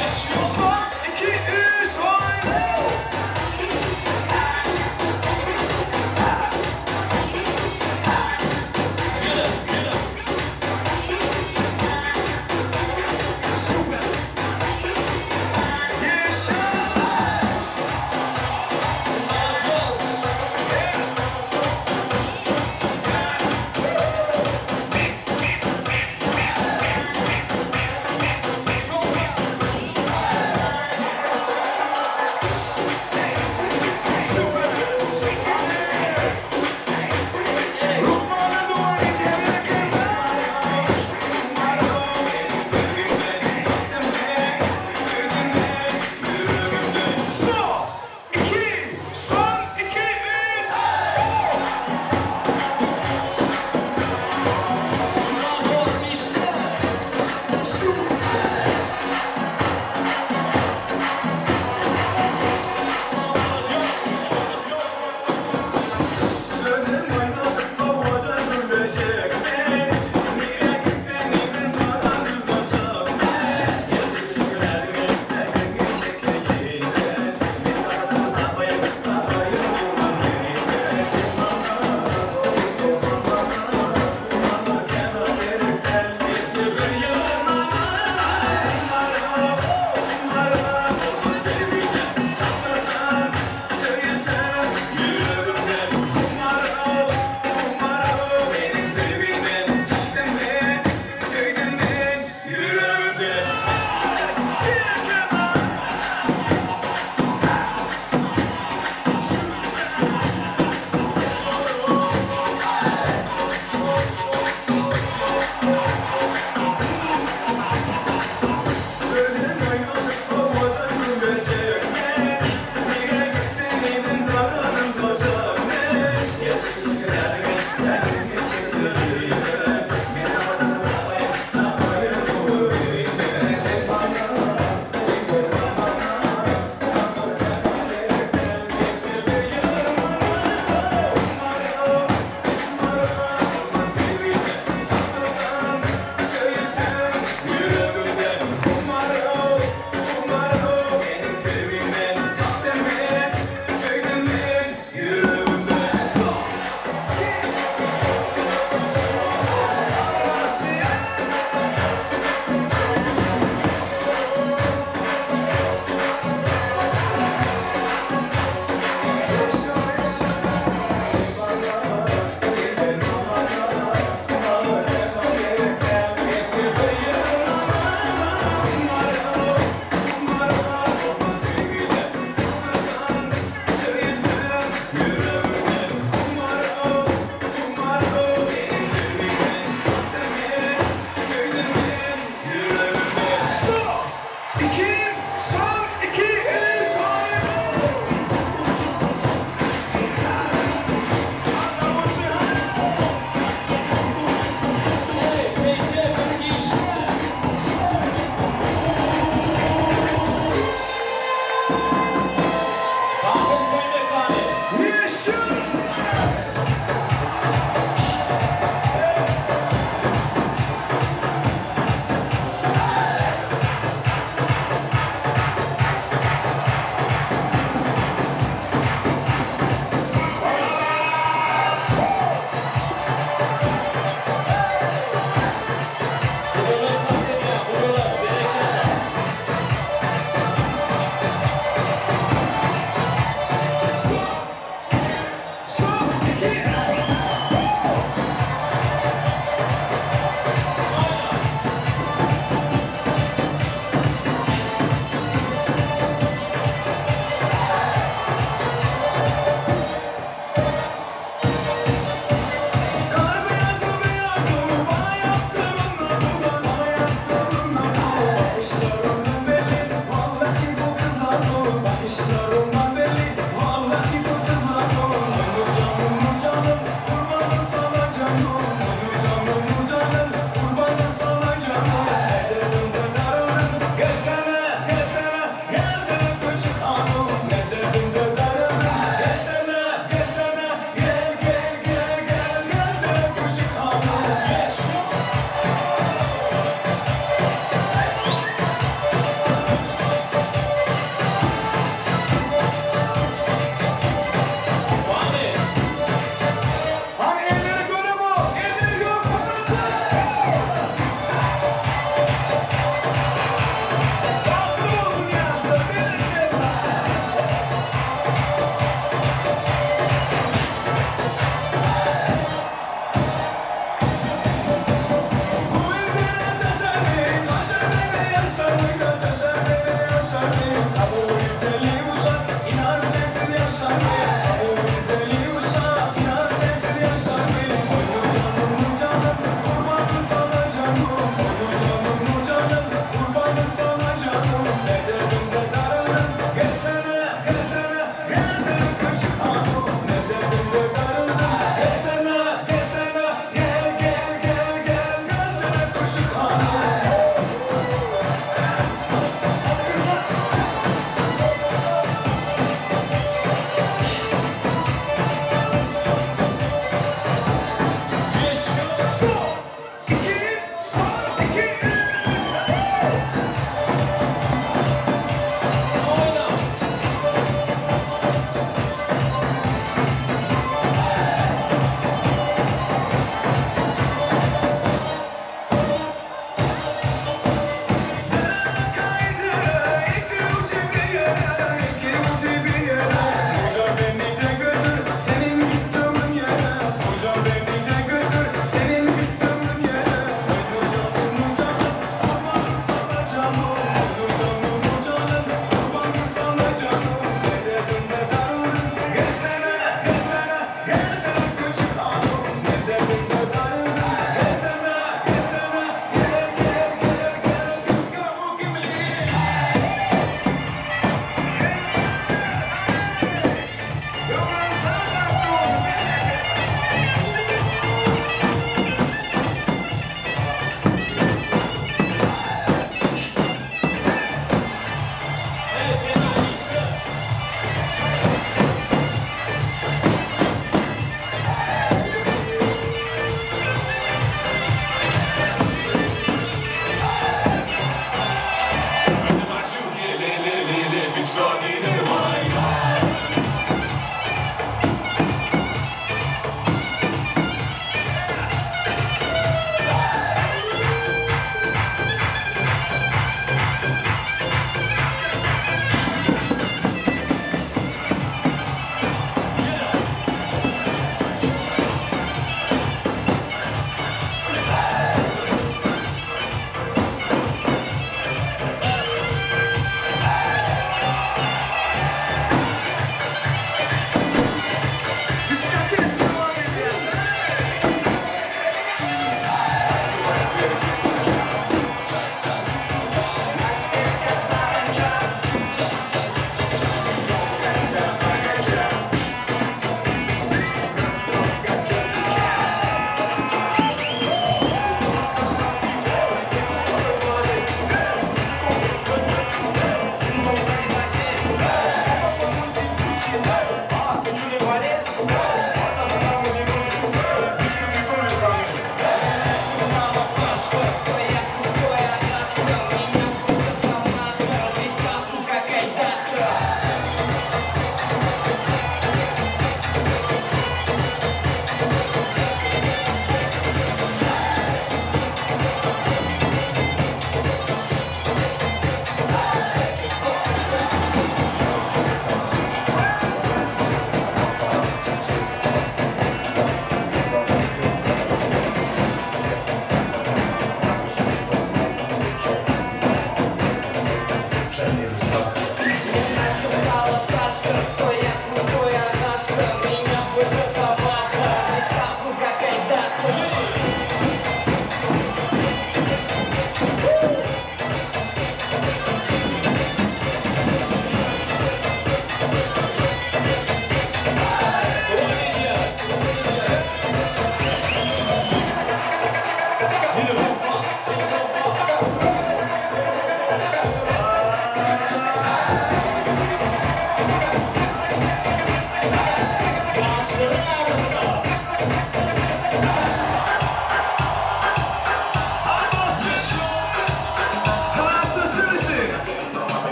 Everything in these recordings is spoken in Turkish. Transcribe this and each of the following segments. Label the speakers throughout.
Speaker 1: Yaşıyorsan 2, 3, haydi. Süper. Yaşa.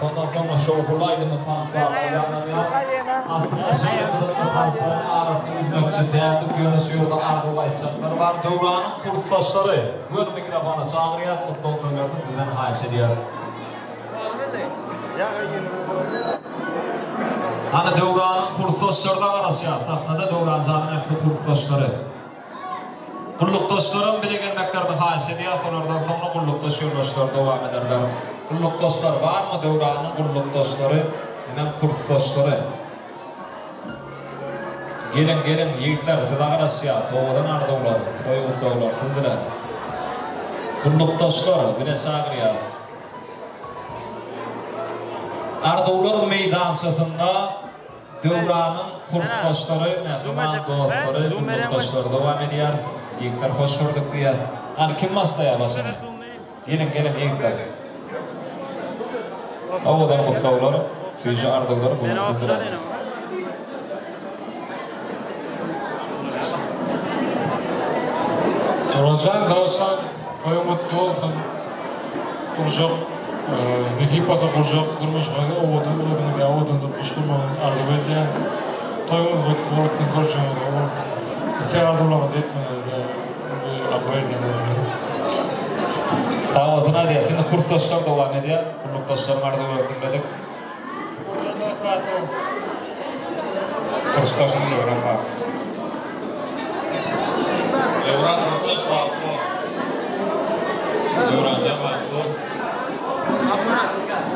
Speaker 2: Ondan sonra şovkulaydı mı tanıtlarla aslında şarkılarını tanıtların arasını üzmek için değerli görünüşüyordu ardı bayışakları var. Dövra'nın kursdaşları. Buyurun mikrofonu çağırıyaz, mutlu olsunlardı sizden hayiş ediyor. Hani Dövra'nın kursdaşlarına karışıyor. Sahnada Dövra'nın canın ekli kursdaşları. Kullukdaşlarım bile gelmeklerini hayiş ediyor. Sonradan sonra kullukdaş yoldaşlar devam ederler. Kullukdaşlar var mı Dövra'nın kullukdaşları? Hemen kursdaşları. Gelin yiğitler size karışıyor. Soğudan arda olar. Toy kutda olar. Siz bilen. Kullukdaşlar bile çağırıyor. Arda olar meydansasında Dövra'nın kursdaşları, mehriman dostları, kullukdaşları devam ediyor. Yiğitler hoş gördük diye. Hani kim başlaya başını? Gelin yiğitler. Ovadan kutlavlar, suyucu ardağlar bunu sizdiler.
Speaker 3: Rojan dostlar, toyu mutlu olsun. Kurcuk, Nikipata kurcuk durmuş böyle ovadan durmuş kurmanın ardı belli. Toyumuz mutlu olsun, kurcuğumuz olsun. İse arzulamadı etmedi.
Speaker 2: Davazına diye, şimdi kursdaşlar devam ediyor. Kullukdaşlarım arada dinledik.
Speaker 3: Kursdaşım diyorum bak.
Speaker 2: Devran kursaş vakti. Devranca vakti.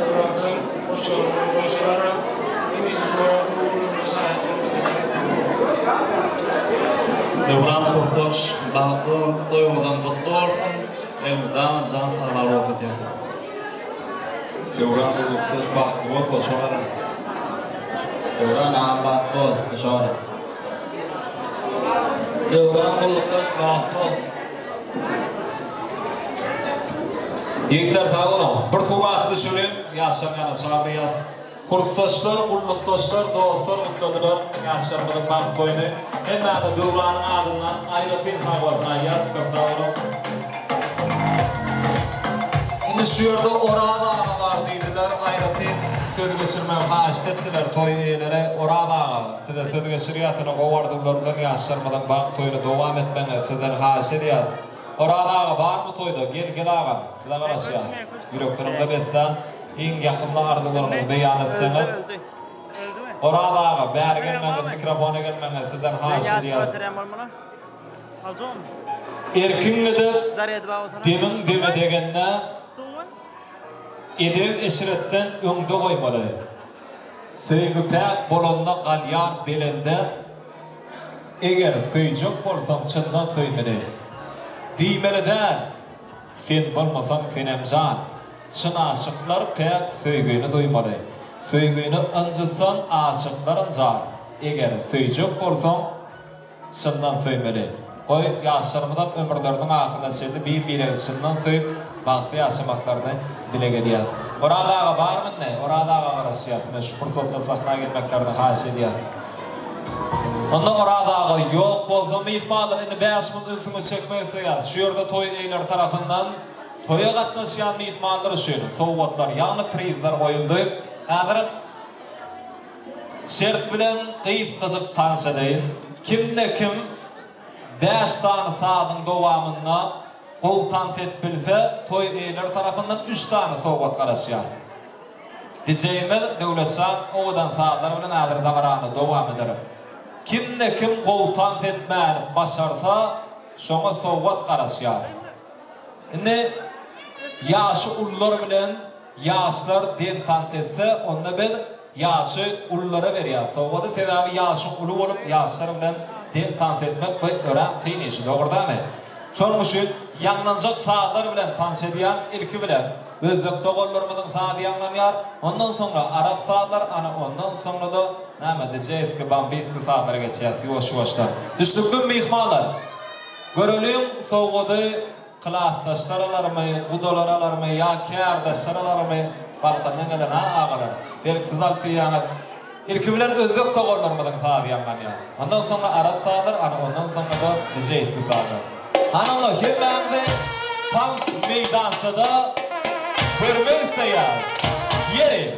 Speaker 3: Devrancan kurşalara
Speaker 2: Devran kursaş vakti. Doymadan mutlu olsun. Elmdan can sağlar okudu.
Speaker 4: Devran kullukdaş vakti var koşulara.
Speaker 2: Devran vakti koşulara. Devran kullukdaş vakti. Yiğitler sağ olun. Bir suratı düşünün. Yaşamayan şahriyaz. Kursdaşlar, kullukdaşlar, dostlar, mutludular. Yaşamadık bank koyunu. Hemen de Dövra'nın adından ayrıtın sağlasına yaz. Sağ olun. Şu yerde Oradağı var deydiler, ayrıtın söz geçirmeye haşit ettiler toy üyeleri. Oradağı size söz geçiriyatını kovardıklarından yaşarmadan bank toyunu devam etmene sizden haşit ediyaz. Oradağı var mı toyda? Gel ağam, size karışıyaz. Yüreklerimde bessen, en yakınlı arzularımı beyan etseniz. Oradağı, beri gelmeniz, mikrofona gelmeniz sizden haşit ediyaz. Erkin edip, demin deme degenine, edep eşiretten öňde goýmaly. Söýgü pek bolanda galyar belende, eger söýjek bolsaň çyndan söýmeli. Diýmeli däl, sen bolmasaň senem jan. Çın aşıklar pek söýgüni duýmady. Söýgüni ıncısan aşıklar anjar. Eger söýjek bolsaň çyndan söýmeli. Goý ýaşlarymyzdan ömürleriň ahyrına çeldi bir-birine çyndan söýüp bagty ýaşamaklarını dilege edýär. Oradaga barmynda, oradaga garaşýar. Şu fursatda sahna gelmeklerini haýyş edýär. Onda oradaga ýok bolsa mihmanlar indi 5 min ülsüňi çekmese ýa. Şu ýerde toý eýler tarapyndan toýa gatnaşýan mihmanlar üçin sowgatlar, ýagny prizler goýuldy. Häzir şert bilen gyýyp gyzyk tanşadaýyn. Kimde kim 5 tane saatyň dowamynda goltan etbilse, toy eýler tarapyndan 3 tane sowgat garaşýar. Dijeýimiz döwletçan owadan saatlar bilen häzir dawarany dowam ederim. Kimde kim goltan etmäni başarsa, şoňa sowgat garaşýar. Indi ýaşy ullar bilen ýaşlar den tantetse, onda bir ýaşy ullara berýär. Sowgady sebäbi ýaşy uly bolup ýaşlar bilen den tans etmek we ören kyn işi, dogurdamy? Şonuň üçin ýanlanjak saatlar bilen tans edýän ilki bilen özlük togollarymyzyň saat ýanlanýar. Ondan soňra arab saatlar, ana ondan soňra da näme diýeski bambiski saatlara geçýär. Ýoş-ýoşlar. Düşdükden mihmanlar. Görelim sowgady klassdaşlarlarmy, gudolarlarmy, ýa-ki ardaşlarlarmy, balkandan gelen ağalar. Belki siz alpýany ilki bilen özlük togollarymyzyň saat ýanlanýar. Ondan soňra arab saatlar, ana ondan soňra da diýeski saatlar. Hanımlar, hemmäňizi fans meydançada görmekseýär. Yeri.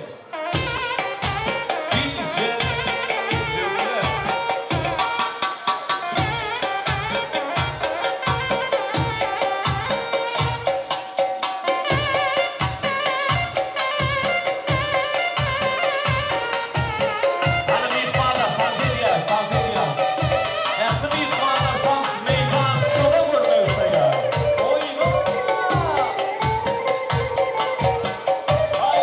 Speaker 1: Ay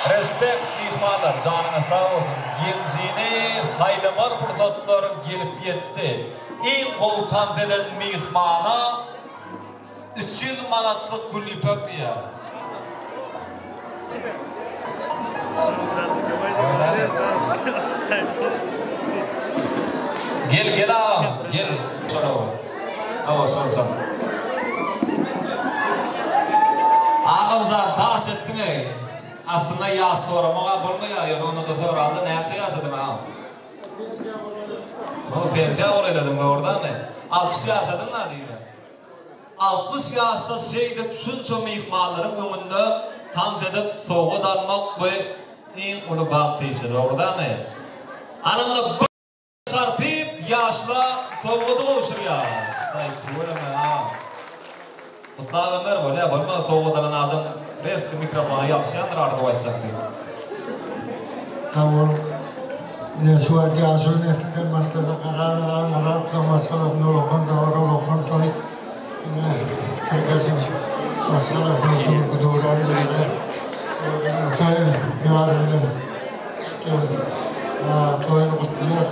Speaker 2: Respekt mihmanlar, canına sağ olsun. Yemzini haydamar fırsatlar gelip yetti. İn kolu tam eden mihmana 300 manatlık gül ipek diye. Gel ağam, gel. Ava son. Ağamıza dans ettin ey. Aslında yas soramağa bulmaya, yani onu da sorardı, neyse yasadım ağam. O pensiya orayladım oradan ne? 60 yasadın ne değil? 60 yaşta şeydip şunca mihmanların önünde tam edip soğuğu dalmak ve en onu baktıysa oradan ne? Anında çarpıp yaşla soğuğu oluşur ya. Say tuğrama ha. Mutlu ömer böyle yapalım. Soğuğu dalan adam reski mikrofona yapışandır arada vaysaktı.
Speaker 5: Tamam. Yine şu an yazılı nefreden maslada kararlar, maratla maskalatını olokon, davara olokon, tonik. Yine Türkçe'sin maskalasını şunu kuduran böyle. Sayın yarından toyunu kutluyor.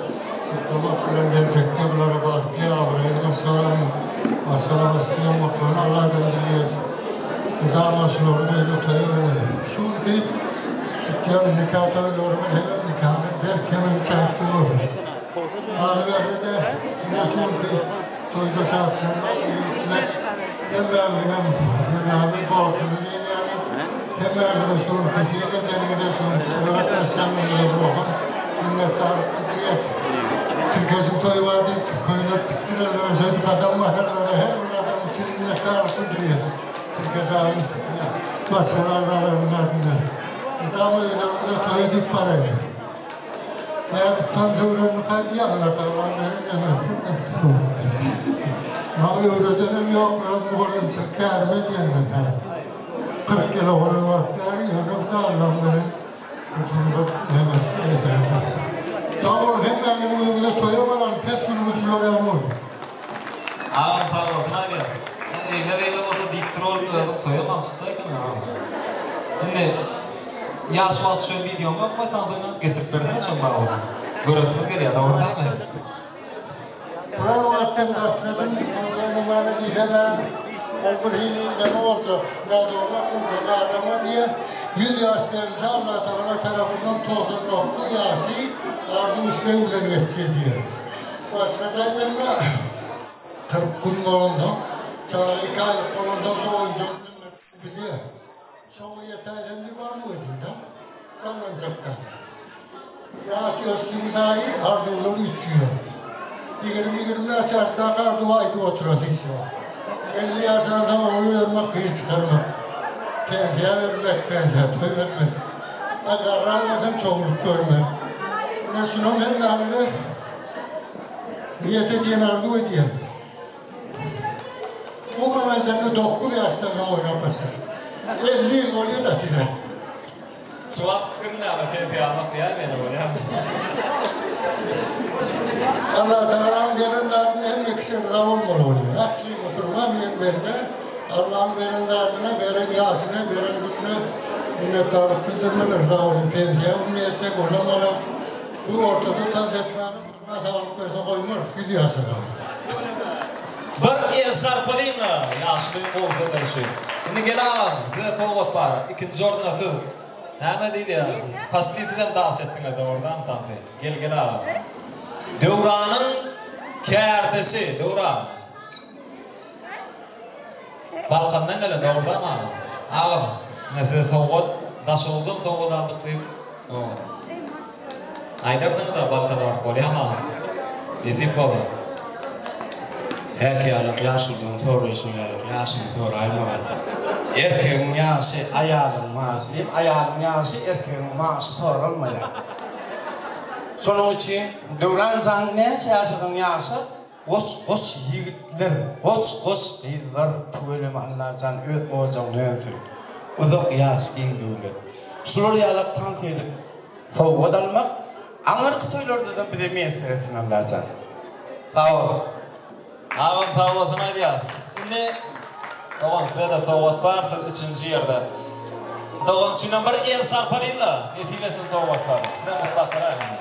Speaker 5: Kutlamak bilen gelecekte bunlara baktıya avrayın. Maskala bastıyan baklarını Allah'tan diliyor. Bu damasın olmayla toyu öyle. Şu deyip Türkçe'nin nikahı öyle olmalı. Hemen nikahını berkemen çarpıyor. Tanrıverdi de yine şu deyip toyda saatlerine içmek hem ben borcunu yani hem arkadaşım kişiyle dengideşim öğretmezsem bile bırakın minnettarlık kudret Türkiye'sin toyu vardı köyüne tıktırırlar özledik adam mahallara her bir adam için minnettarlık kudret Türkiye sahibi maskaralarının ardından adamı öyle toyu dip parayla ne yaptıktan doğranını kaydı anlatalım anlarım Mavi öğretenim yok, ben bu oğlum çekârime diyelim. 40 kilo olan vaktileri yanım da anlamların. Kutunumu hemen sağ olun, hem ben benim önüne toya varan pek gülmüşler yağmur.
Speaker 2: Ağam sağ olsun, hadi ya. Eyle olsa dik troll toyamam tutsaykın ağam. Şimdi, yaş vakti şöyle videom yok mu tanıdığını kesip verdin son bana oldu. Görüntümüz geliyor da orada mı?
Speaker 5: Kur'an vaattan başladım, Allah'ın diyene, Olgurhiliğin ne olacak, ne doğru akılca, ne adama diye 100 yaşlarında Allah Teala tarafından tohum noktu yasi, ardı üstüne ulaniyetçi diye. Başkacaydım da 40 gün olundu, sana 2 aylık olundu, soğuyunca biliyor. Soğu yeterli var mıydı da? Sallanacaklar. Yaşı ötlü dahi ardıları ütüyor. 20 yaşında kardı vaydı oturuyordu işte. 50 yaşında onu vermek, kıyı çıkarmak. Kendiye vermek, kendiye toy vermek. Akarlardan çoğunluk görmek. Ne sunom hem namine niyet ediyen arzu ediyen. O manaydan 9 yaşında oynapasır. 50 yıl oluyor da tine.
Speaker 2: Suat kırmıyor ama kendiye almak diye mi böyle?
Speaker 5: Allah Teala'nın veren adına hem ikisini ravulmalı oluyor. Akli oturmam yerlerinde Allah'ın veren adına, veren yasına, veren gücüne minnettarlık bildirmeler ravulu pensiye, ümmiyette kollamalı. Bu ortada tazetmanı buna sağlık verse koymaz, gidiyor sana.
Speaker 2: Bir el sarpalayım mı? Yaşlıyım olsun der şey. Şimdi gel ağam, size soğuk var. İkinci orada nasıl? Hemen değil ya. Pastisinden dans ettin adam oradan tantı. Gel ağam. Devranın kertesi, Devran. Balkandan gelen de orada mı? Ağam, mesela soğuk, daş oldun soğuk aldık deyip. Aydırdın da Balkan var, böyle ama. Desip oldu.
Speaker 6: Herke alıp yaşlıdan sonra işin alıp yaşını sonra aymalar. Erkeğin yaşı ayağının maaşı diyeyim, ayağının yaşı erkeğin maaşı sorulmuyor. Sonun için Devran'ın ne yaşadığın yaşı koç yiğitler, koç yiğitler tüvelimi Allah'tan öt oğuzun nöfür. Uzak yaş giyin devlet. Şuları alıp tanıt edip soğuk almak, anırkı toylardan bir de meselesini Allah'tan. Sağ ol.
Speaker 2: Ağam sağ olsun hadi ya. Şimdi, oğlum size de soğuk var, siz 3. yerde. Doğan Sinan bir el sarpanıyla neticesin soğuklar. Size mutlaklar aynen.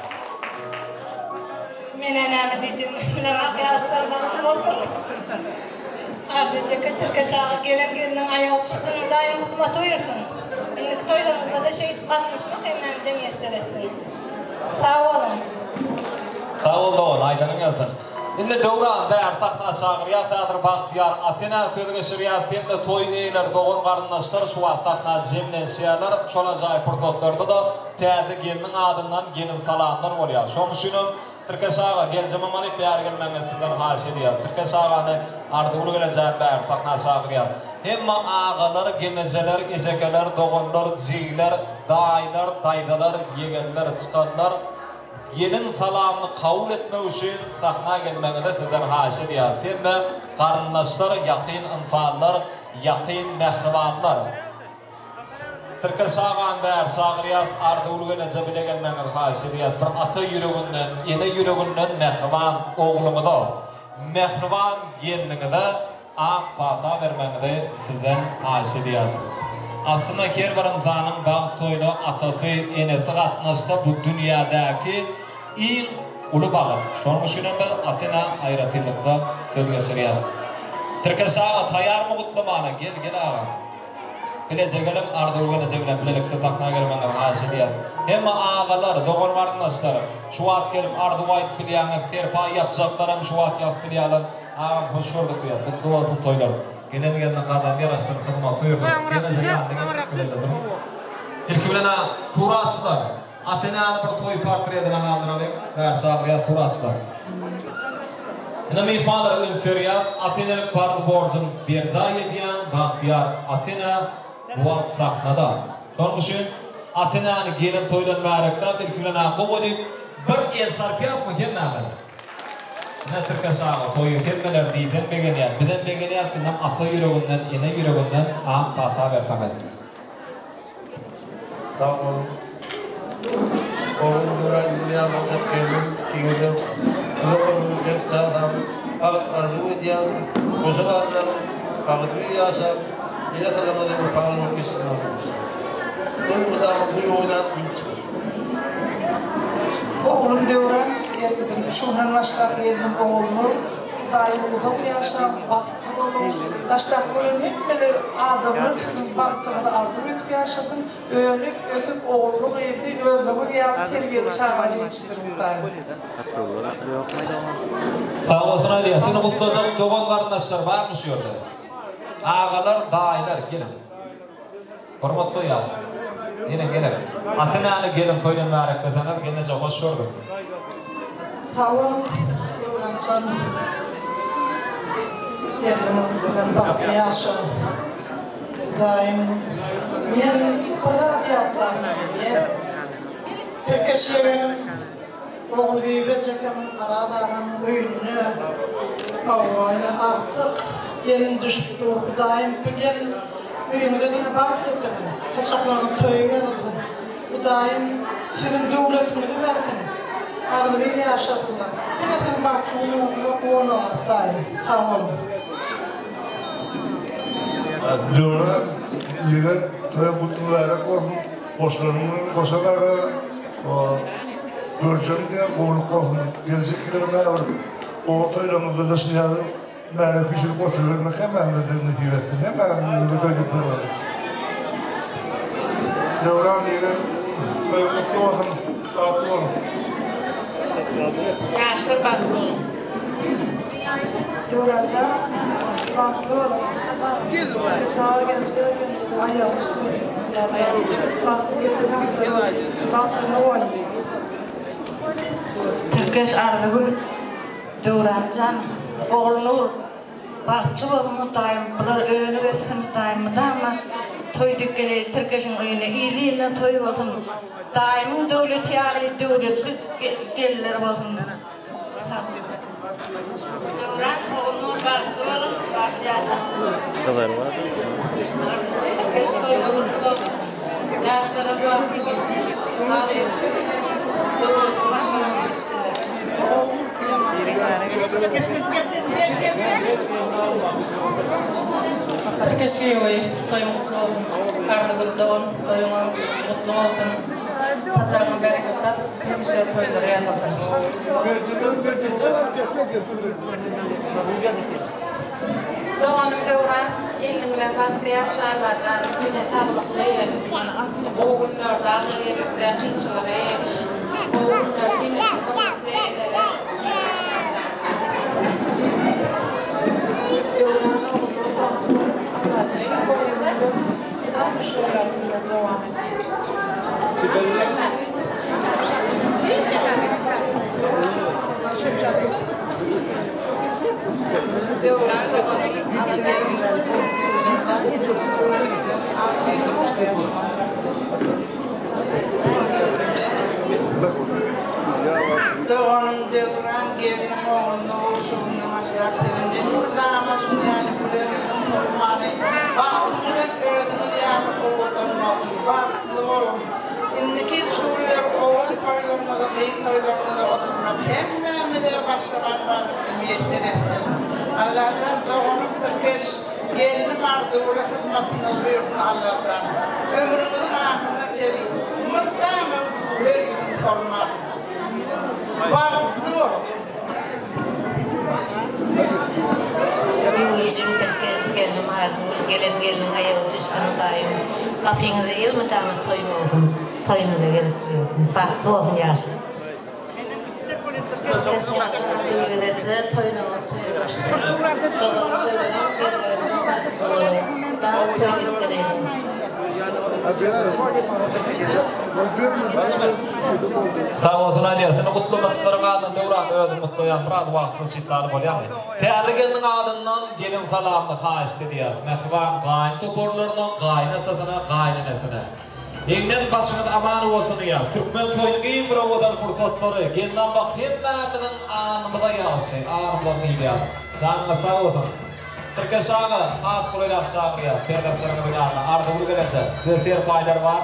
Speaker 7: Meneneme diyeceğim, bilemek yaşlar bana olsun. Ardıca Türkiye şahı gelen ayağı tutuştuğunu da ayağı hizmet uyursun. Şimdi toylarımızda da katmışmak hemen de meselesin. Sağ olun.
Speaker 2: Sağ ol Doğan, aydanın yazın. Şimdi Doğran değer sahna şağırıya teatr Bahtiyar Atina sözüge şiriyasiyetle toy eyler Doğan qarınlaşlar şu an sahna cemlen şiyalar şola jay fırsatlarda da teatr gelinin adından gelin salamlar oluyor. Şoň üçin Türkiye şağa gelcemamani bäär gelmengesinden haş ediyor. Türkiye şağany ardy ulu gelecek bäär sahna şağırıya. Hemma ağalar, gemezeler, ezekeler, doğanlar, jiler, daylar, daydalar, yegenler, çıkanlar gelin salamını kabul etme üçün sahna gelmengede sizden haşir yasin ve qarınlaşlar, yakın insanlar, yakın mehribanlar. Türkiye şağan bäär şağıriyaz ardı ulu gelecek gelmengede haşir yaz. Bir atı yüreğinden, ene yüreğinden mehriban oğlumu da mehriban gelinigide ak pata vermengede sizden haşir yaz. Aslında kerbaran zanın bağ toyunu atası enesi katnaşta bu dünyadaki en ulu bağır. Şoň üçin Atina hayratylykda söz geçirýär. Türkiye şaha tayar mı kutlamana? Gel ağa. Gelecegelim ardı gelecegelen bilelikte sahna gelmenge haşir ýaz. Hemma ağalar, doğan garyndaşlar şu wagt gelip ardy wayt bilýäňe serpa ýapjaklarym şu wagt ýap bilýärler. Ağam hoş gördük diýär. Kutlu bolsun toylar. Gelen kadar yaraştır hizmet uyurdu. Geleceğe geleceğim. İlk bilen suratçılar. Atina'nın bir toy portretinden aldıralım. Evet, şahriya suratçılar. Yine mihmanlar ülsüriyaz. Atina'nın pardı borcun bir cay ediyen Bahtiyar Atina bu ad sahnada. Şoň üçün Atina'nın gelin toylan märikler ilk bilen gowodyp bir el şarpiyaz mı gelmäler? Ne Türkiye şağı toyu kelmeler diýsen begenýär. Bilen begenýär sinem ata yüreginden, ene yüreginden ak pata bersaňyz.
Speaker 6: Sağ olun. Oğlum duran dünyama tapkelim, kiňidem. Loqonuň gepçadan, ardy edýän, goşalardan, ardy ýaşap, ýa kadamada bir parmak istinap. Bunu da bu oynatmynç.
Speaker 8: Oğlum Döwran erteden şundan başlap geldim oğlumu daim uzak yaşam, baktı oğlum taştak bolan hemmeler adamlar baktığında arzu etip yaşapın öýlük ösüp oğlum evde özlemir ýa terbiyeli çağlar yetiştirip daim.
Speaker 2: Sağ olsun aýdy. Seni kutladım. Doğan garyndaşlar barmy şu ýerde? Ağalar, daýlar gelin. Hormat goýas. Yine. Atina'nı gelin toylan märikde saňar gelneje hoş gördük.
Speaker 9: Sağ olun. Öğrençan. Gelin bakı yaşam. Daim. Men kurat yaplarım diye. Türkiye'nin oğlu büyüyecekəm, aradağın öýünü. Oğayla artık gelin düşüp durdu. Daim bu gelin öýüňde dine bak etdim. Hesaplanyp toýýardyň. Bu daim sizin döwletiňizi berdim. Ardy ýaşadylar. Ine sizin bakýanyňyz onu daim. Sağ olun.
Speaker 5: Döwran ýeger toy gutulary bolsun, goşlarynyň goşalara görjende gowluk bolsun. Geljeklerine o toýlarymyzda da şeýle mäne kişilik oturmak hemen de netibesi. Hemen de toýlar. Döwran ýeger toy gutly bolsun, tatly bolsun.
Speaker 7: Yaşlar baklı olun.
Speaker 9: Döwranca bakly bolun. Sağa gelecek, ayağı üstüne gelecek. Baklı olun. Türkiye Ardıgül Döwrancan oğlunur bahçı bolsun daim bular öýüni versin daim dama toy dikkeli Türkiye'nin öýüne iyiliğine toy bolsun daim döwlet ýaly döwletlik geller bolsun.
Speaker 7: Döwran oğlunur baklı olun, baklı yaşam. Türkiye toyunu kutlu olun. Yaşlara baklı olsun.
Speaker 8: Türkiye toy mutlu olsun. Ardıgül doğun, toyuna mutlu olsun. Saçağına bereketler, hemşire toyları yadatır. Doğanım doğran, gelinler vakti yaşarlar, canım güne tablıklayın. O günlerde arşivimde kıyçıları, o günler yine tablıklayın.
Speaker 9: Doğanım devran gelinim oğlunu usulunu maçlar edince burada ama şunu yani güleriydim korkmanı baktımda gördüğünüz yani kovutanmak baktım oğlum indiki şuurlar oğlum toylarına da bey toylarına da oturmak hemen de başlaman var niyetler ettim Allah'tan doğanım Türkeş gelinim ardı öyle hizmetini versin Allah'tan ömrümüzün ahirine çeli mutlaka güleriydim korkmanı
Speaker 10: Bizim Türkiye geldim artık gelin ayağı düştüğünü daim kapıyı da yıl mı tamam toyunu da getiriyordum farklı olsun yaşlı. Türkiye ülkede toyunu başladı.
Speaker 2: Tamam, Nadia, sen mutlu mutluluklardan devran ödüm mutlu yaprağın vakti şiitleri bolyamy. Täze geldiň adından gelin salamny haýyş edýäs. Mehriban gaýyn toporlaryna, gaýnatyna, gaýnanasına. Eňden başyňyz aman bolsun ýa. Türkmen toýunyň iň bir owadan fursatlary, gelden bak hemmemiziň anymyza ýaşy, anymyza ýa. Şanyňyz sag bolsun. Türkiye şağı, hat kuruyla şağı ya, peygamberimiz yanına, ardı bulgulese, size paylar var.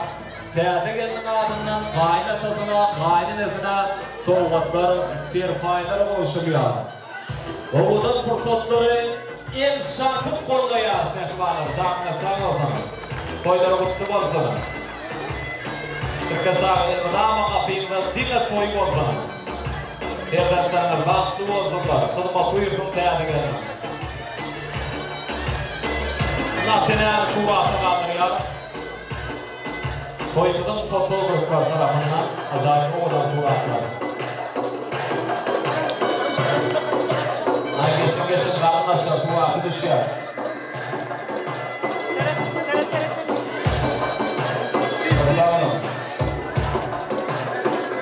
Speaker 2: Täze geldiň adından gaýnatyna, gaýnanasına sowgatlar, serpaylar bolşulýar. Owadan fursatlary el şarkı golgaýa, sehmanlar, şanyňyz sag bolsun. Toylar mutlu bolsun. Türkiye şağı, nama kapyňyzda dile toy bolsun. Peygamberimiz bagtly bolsunlar, hyzmat buyursun täze geldiň. Natener suratı kaldırıyor. Toyumuzun fotoğraflar tarafından acayip oğlan suratlar. Geçin karınlaşlar suratı düşüyor.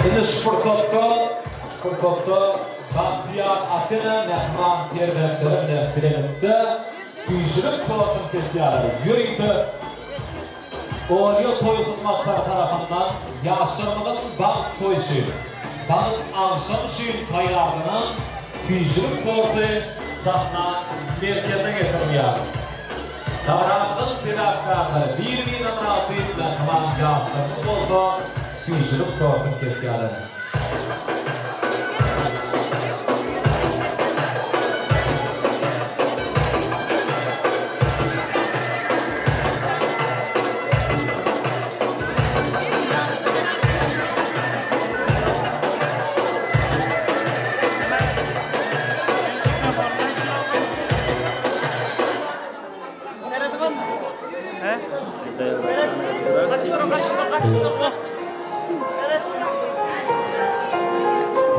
Speaker 2: Şimdi şu fırsatta Bahtiyar Atina Mehman Perdekleri Nefrenette Süyüşürük tortun kesiyarı yürüytü Oğluyor toy tutmaklar tarafından yaşamının bağ toyşu Bağın akşam şuyun tayyarının Süyüşürük tortu sahna merkezine getiriliyor. Davranının sebeplerleri bir namazıyla tamam yaşamın olsa Süyüşürük tortun kesiyarı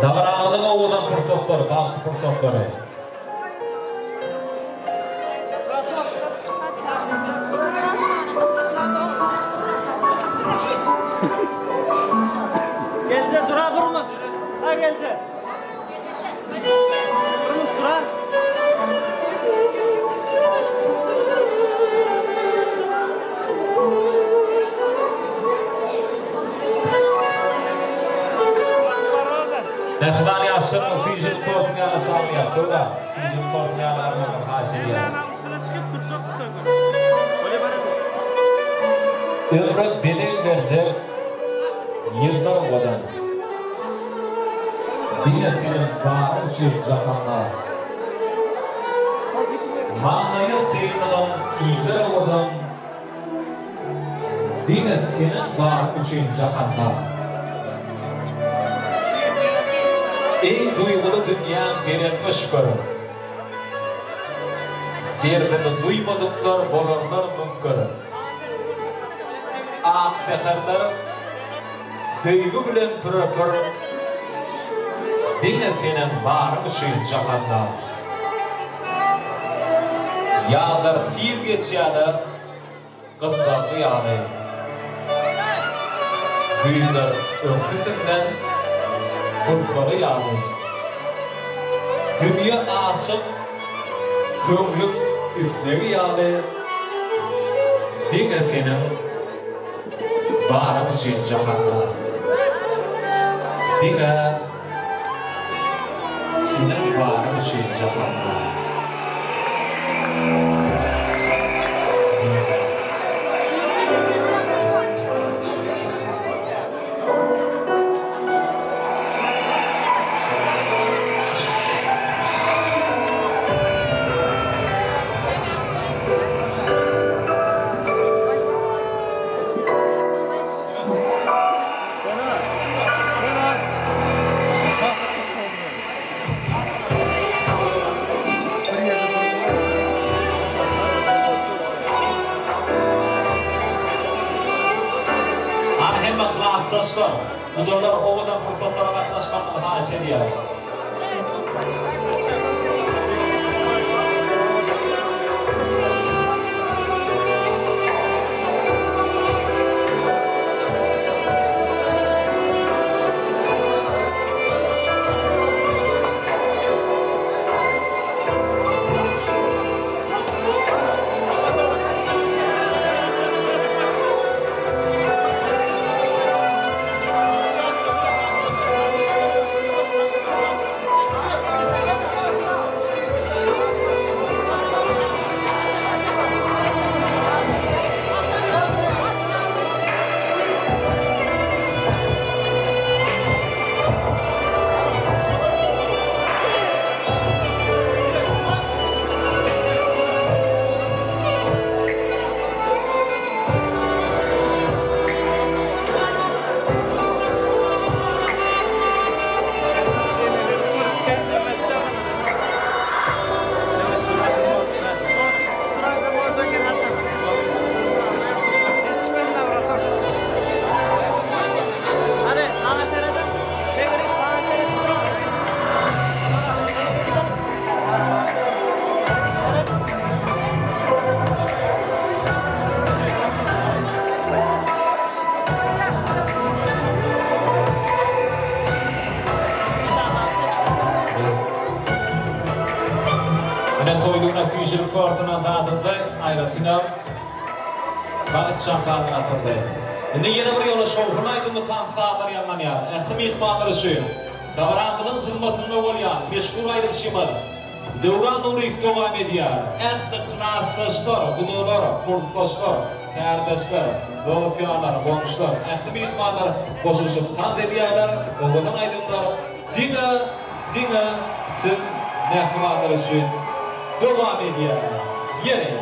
Speaker 2: Davranıldığın oğudan fırsatları, baktı fırsatları.
Speaker 11: Gelse dura durma. Ha gelse. Dura.
Speaker 2: Nefdan yaşlarını Fijin tortunu yana sağlıyor. Doğru. Fijin tortunu yana armağan karşılıyor. Ömrü belin verecek yıllar odan. Dine senin var için cahanda. Manaya sevdiğim iyiler oldum. Dine senin var için cahanda. Ey duygulu dünya verilmiş görüm. Derdini duymadıklar bolarlar mümkün. Ak seherler sevgi bilen pırpır. Dine senin varmışın cahanda. Yağlar tiz geçýärler, kızlarlı yağlı. Güýler öňkisinden kızları yağlı. Dünya aşık, köňlük isleri yağlı. Dine senin varmışın cahanda. Dine senin varmışın cahanda. Arkadaşlar, budalar ovadan fırsatlara katlaşmakla haşa ediyor. Fortuna dağında ayratina bağıt şampanı atıldı. Şimdi yeni bir yola şovhunaydı mı tam sağlar yandan ya. Ehtim ihmanları şu. Davranımın hizmetinde olayan meşhur ayrı bir şey var. Devran Nurif devam ediyor. Ehti klaslaşlar, gudolar, kurslaşlar, kardeşler, dosyalar, komşular, ehtim ihmanlar koşuşup tam dediyorlar. Oğlan aydınlar. Dine siz mehmanları şu. Devam ediyor. Yere.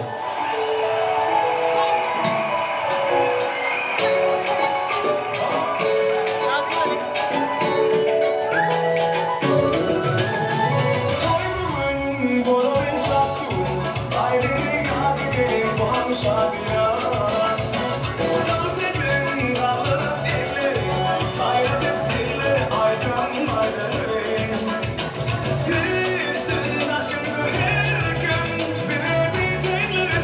Speaker 1: Yüzün aşkı her gün bir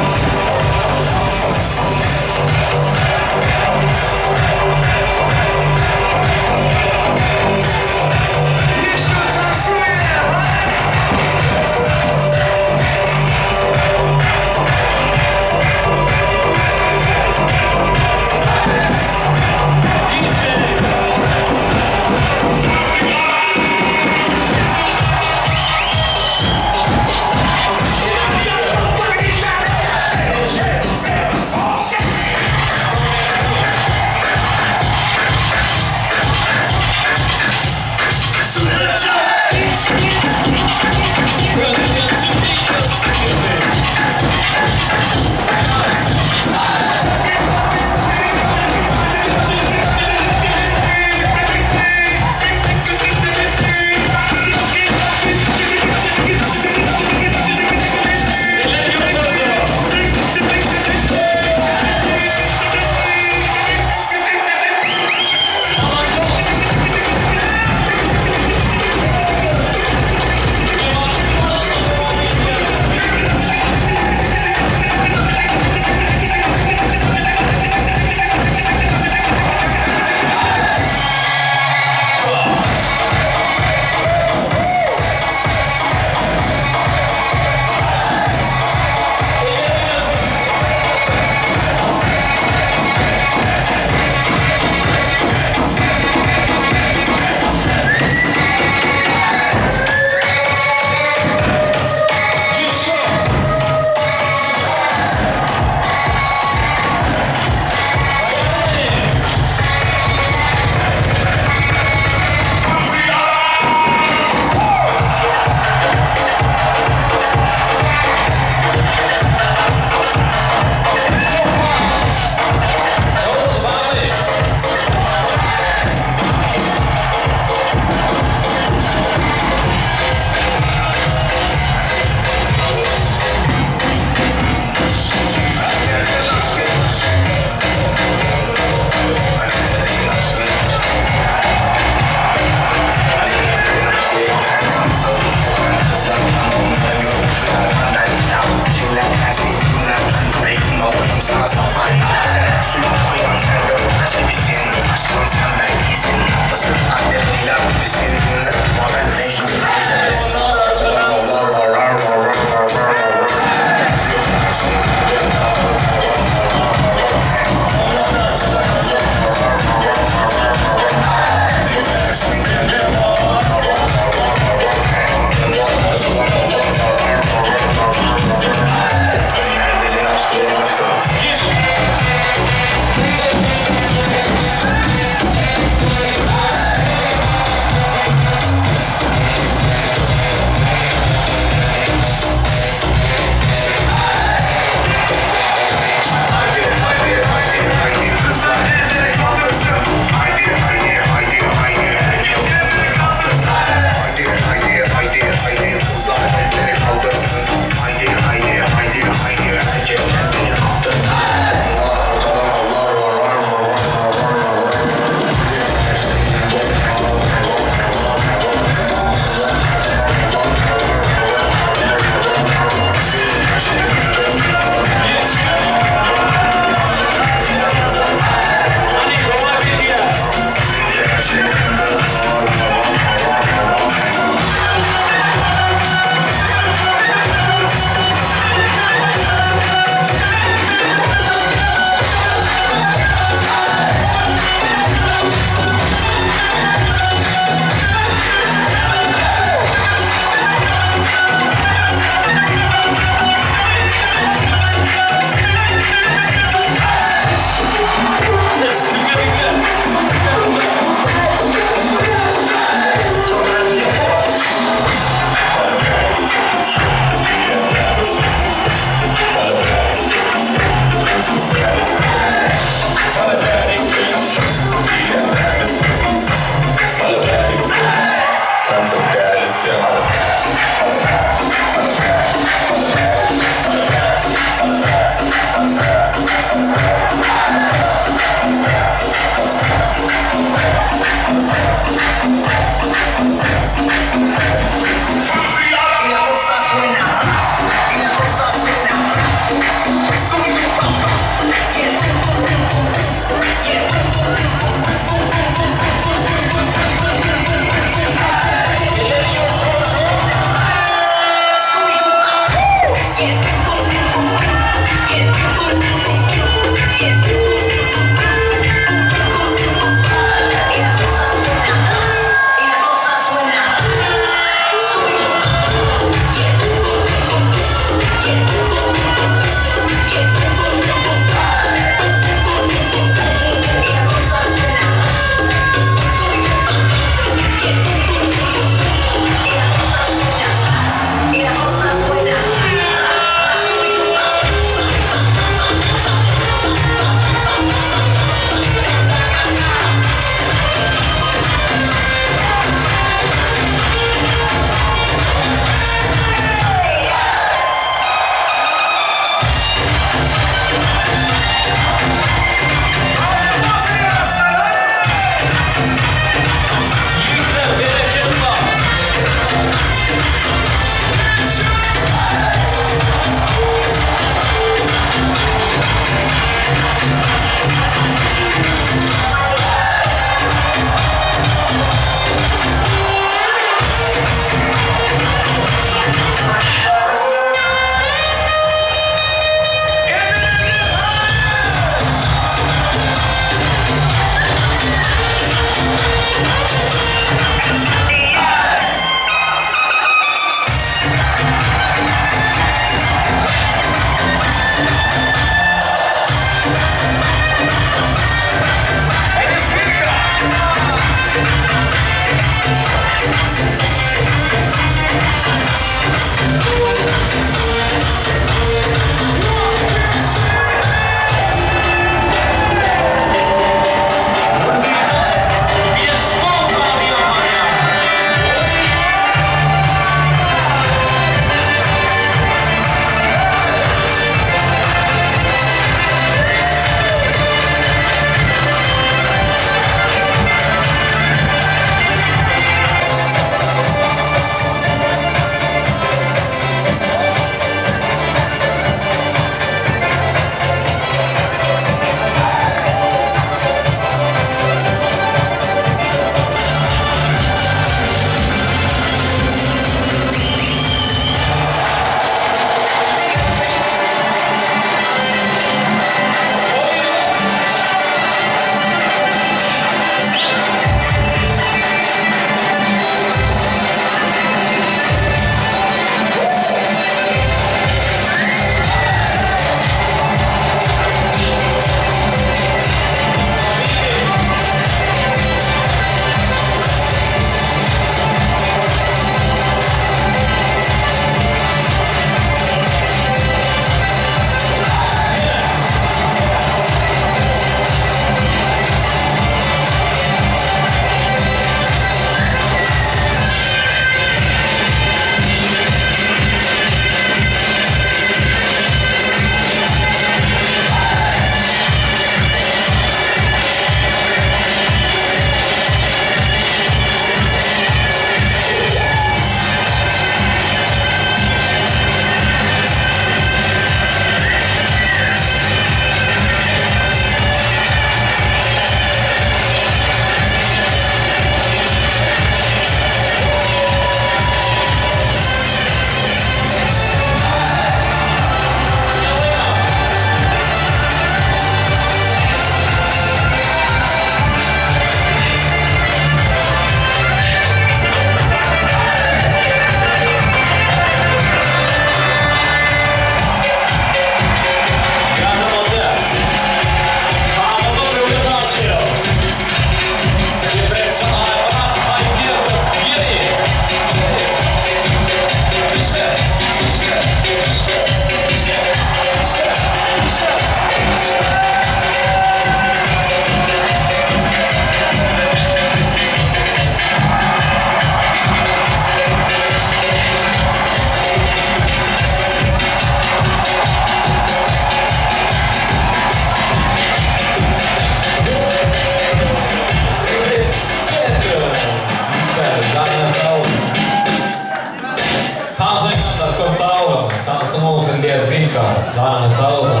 Speaker 2: Canı sağ olsun.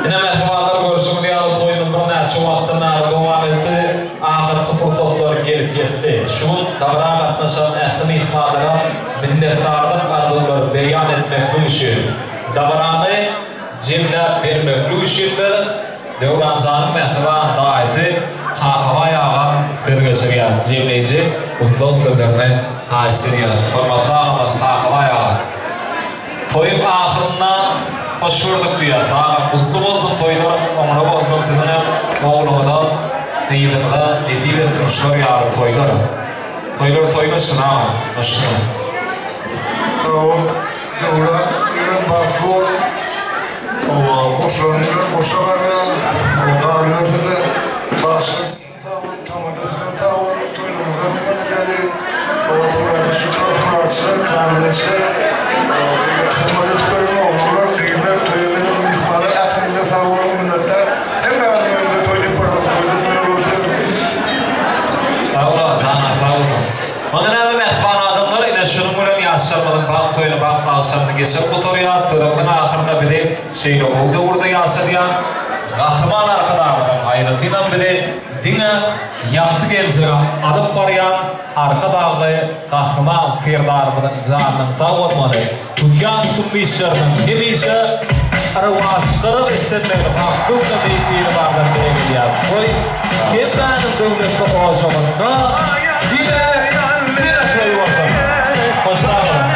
Speaker 2: Yine merhabalar görüşüm diyalı toyunun bir neçe vaxtdan beri devam etti. Ahirki fırsatlar gelip yetti. Şu davra katnaşan ehli mihmanlara minnettarlık arzuları beyan etmek için davranı cimle vermek için Devran Can'ın mehriban daisi kakava yağa söz geçiriyor. Cimleyici mutlu sözlerine haşiriyor. Hormatlı ağamat kakava yağa. Toyun ahırına hoş gördük diyor. Sağ mutlu olsun toylar, ömrü olsun sizin oğlumudan, değilinde nezil etsin şular yarın toylar. Toylar toylaşsın ha, hoşuna.
Speaker 5: Devra, yürün bakıyor. Koşulanıyor, koşalarına, dağılıyorsa da başlık tamadasından sağ olup toyunumuzdan gönderdi. Ortalarda şıklar, açılar, kamileçler, yakınmadık bölümü olurlar, değiller, toyunların mihmanı, aklınıza sağ olun minnetler. Hem de anlayınca toyduk bölüm, toyduk bölüm oluşuyor.
Speaker 2: Sağ olun, sağ olsun. Onun evi mehban adamlar yine şunun bunu yaşarmadım, bak toyunu, bak dalşarını geçirip oturuyor. Sözümün ahırında biri şeyle oldu burada yaşayan kahraman arkadaşlarım hayratıyla biri dine yaptı geleceğim alıp barayan arka dağlı kahraman sirdarımın canının sağ olmalı. Tutyan tutumlu işlerinin hem işi arvaşıkları istenmeli. Hakkım da büyüklüğünü vardır diye gidiyor. Koy, hem benim devletli olacağımında dile sayı olsun. Hoşuna olun.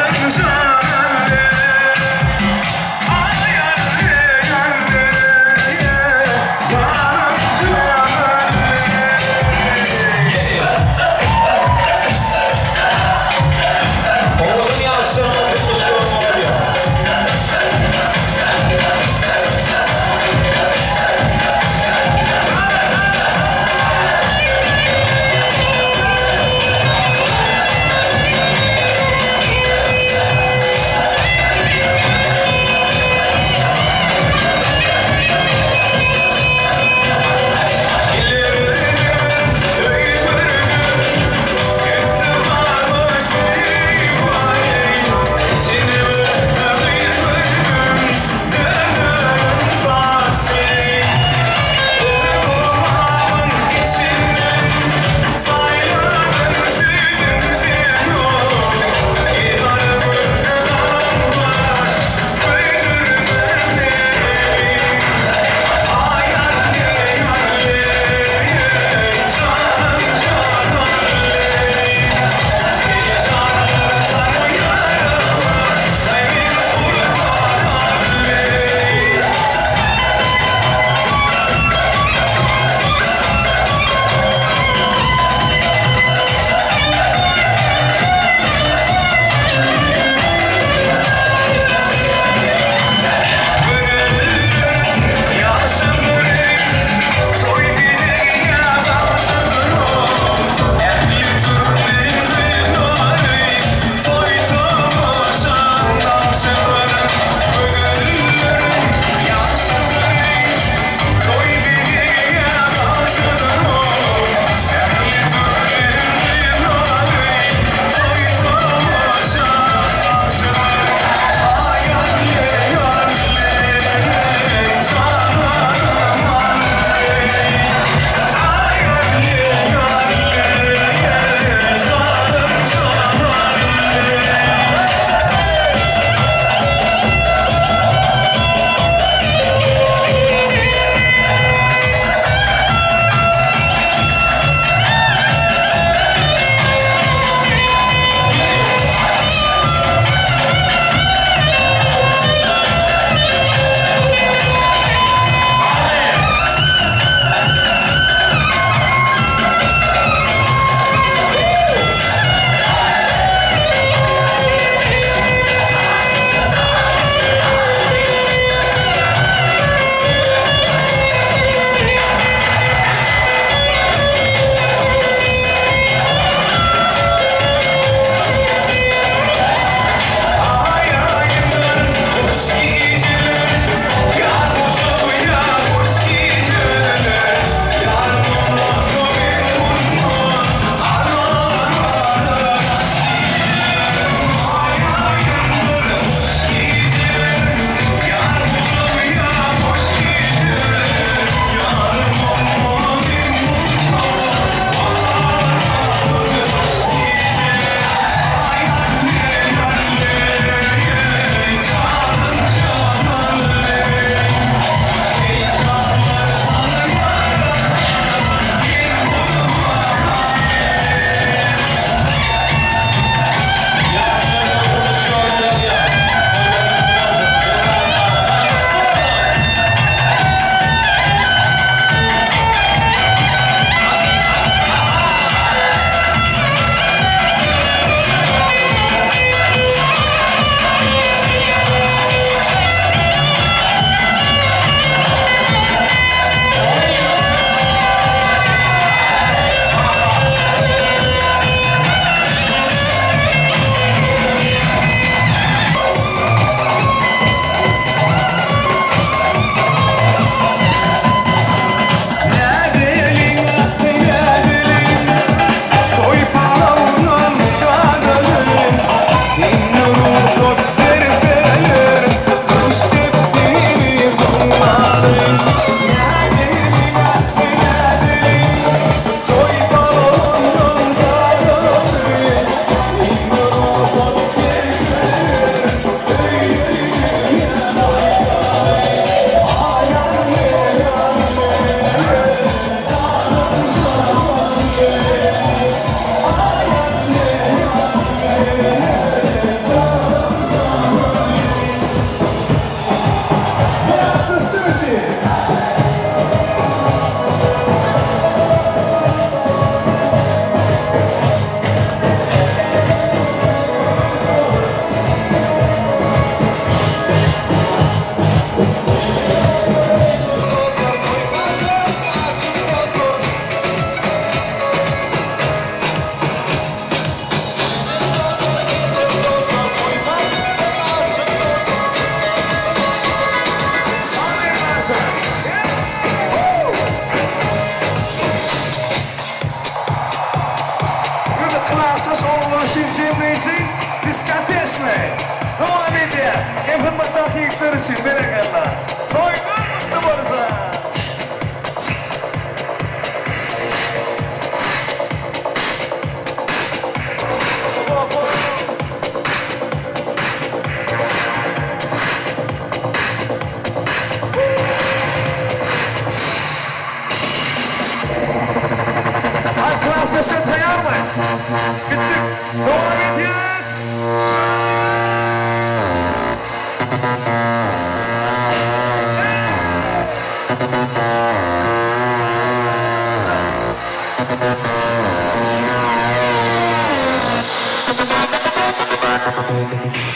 Speaker 1: alkışlayın. Devam ediyor. En hırmatlı hakikatler için bereketle. Toylar mutlu barıza. Arkadaşlar tayar mı? Bittik. Devam ediyoruz.
Speaker 12: Thank you.